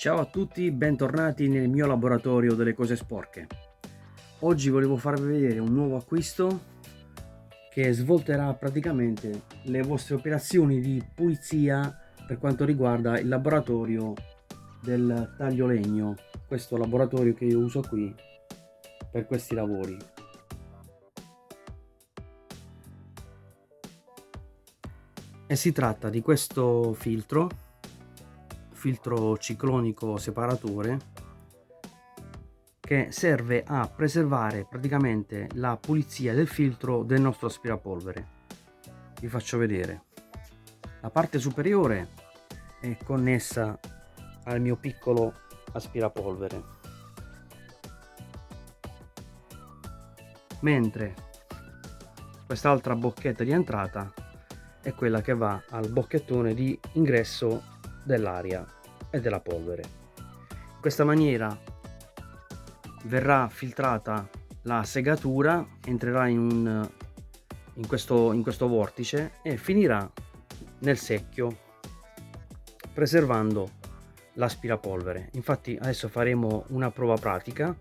Ciao a tutti, bentornati nel mio laboratorio delle cose sporche. Oggi volevo farvi vedere un nuovo acquisto che svolterà praticamente le vostre operazioni di pulizia per quanto riguarda il laboratorio del taglio legno, questo laboratorio che io uso qui per questi lavori. E si tratta di questo filtro ciclonico separatore che serve a preservare praticamente la pulizia del filtro del nostro aspirapolvere. Vi faccio vedere. La parte superiore è connessa al mio piccolo aspirapolvere, mentre quest'altra bocchetta di entrata è quella che va al bocchettone di ingresso dell'aria e della polvere. In questa maniera verrà filtrata la segatura, entrerà in questo vortice e finirà nel secchio, preservando l'aspirapolvere. Infatti adesso faremo una prova pratica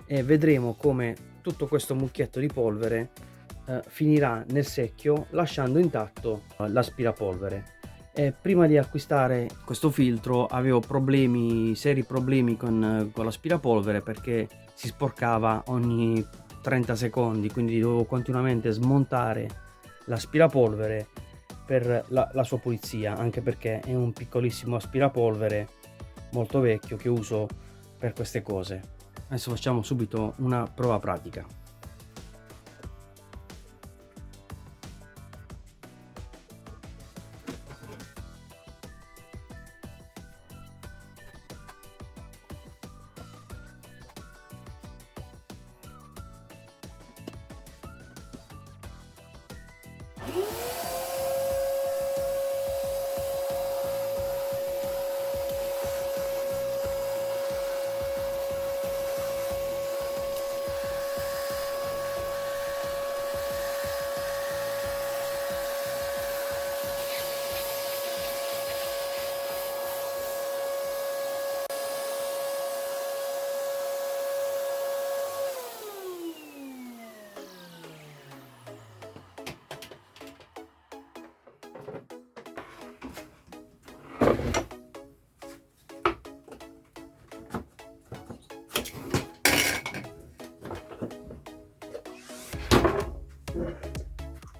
e vedremo come tutto questo mucchietto di polvere finirà nel secchio lasciando intatto l'aspirapolvere. E prima di acquistare questo filtro avevo seri problemi con l'aspirapolvere, perché si sporcava ogni 30 secondi, quindi dovevo continuamente smontare l'aspirapolvere per la sua pulizia, anche perché è un piccolissimo aspirapolvere molto vecchio che uso per queste cose. Adesso facciamo subito una prova pratica.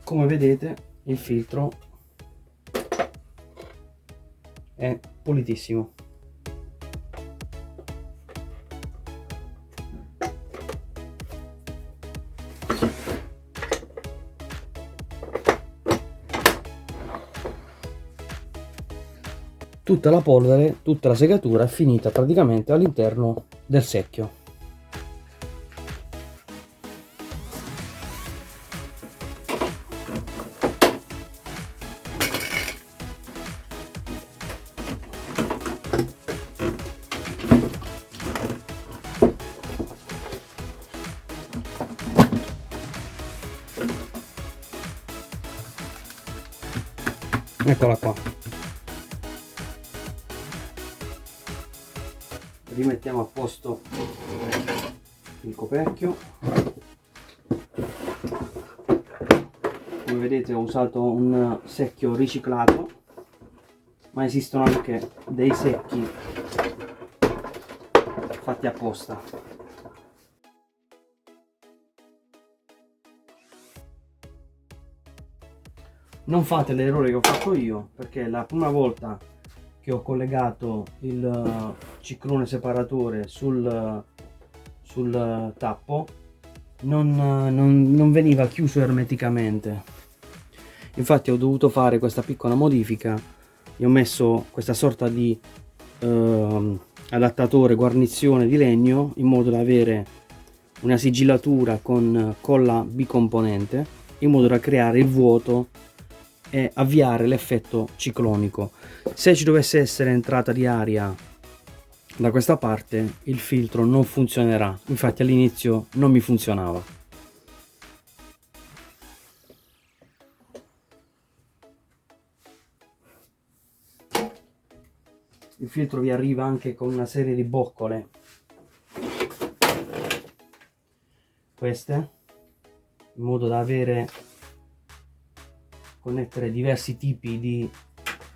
Come vedete, il filtro è pulitissimo. Tutta la polvere, tutta la segatura è finita praticamente all'interno del secchio. Eccola qua. Rimettiamo a posto il coperchio. Come vedete ho usato un secchio riciclato, ma esistono anche dei secchi fatti apposta. Non fate l'errore che ho fatto io, perché la prima volta che ho collegato il ciclone separatore sul tappo non veniva chiuso ermeticamente. Infatti ho dovuto fare questa piccola modifica. Gli ho messo questa sorta di adattatore, guarnizione di legno, in modo da avere una sigillatura con colla bicomponente, in modo da creare il vuoto e avviare l'effetto ciclonico. Se ci dovesse essere entrata di aria da questa parte, il filtro non funzionerà. Infatti all'inizio non mi funzionava. il filtro vi arriva anche con una serie di boccole, queste, in modo da connettere diversi tipi di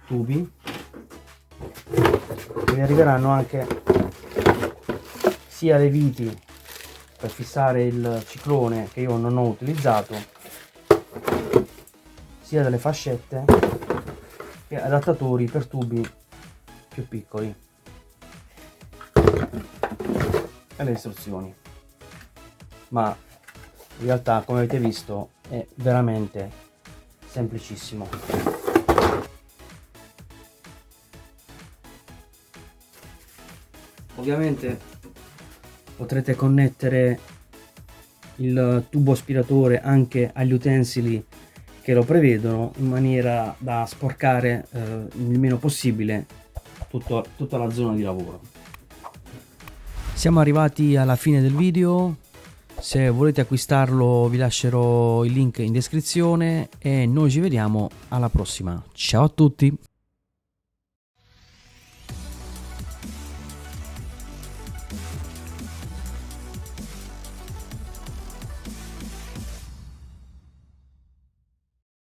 tubi. Vi arriveranno anche sia le viti per fissare il ciclone, che io non ho utilizzato, sia delle fascette che adattatori per tubi più piccoli, e le istruzioni. Ma in realtà, come avete visto, è veramente semplicissimo. Ovviamente potrete connettere il tubo aspiratore anche agli utensili che lo prevedono, in maniera da sporcare il meno possibile tutta la zona di lavoro. Siamo arrivati alla fine del video. Se volete acquistarlo vi lascerò il link in descrizione e noi ci vediamo alla prossima. Ciao a tutti!